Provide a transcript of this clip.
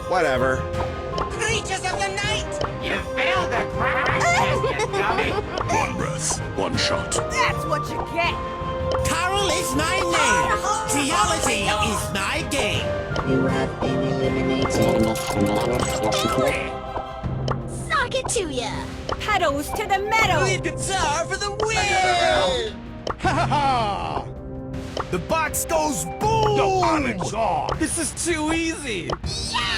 Whatever. Creatures of the night! You failed the crash test, you dummy! One breath, one shot. That's what you get! Carl is my name. Geology is my game. You have been eliminated. Sock it to ya! Pedals to the meadow! Lead guitar for the win! Ha ha ha! The box goes boom! The onyx on. This is too easy. Yeah!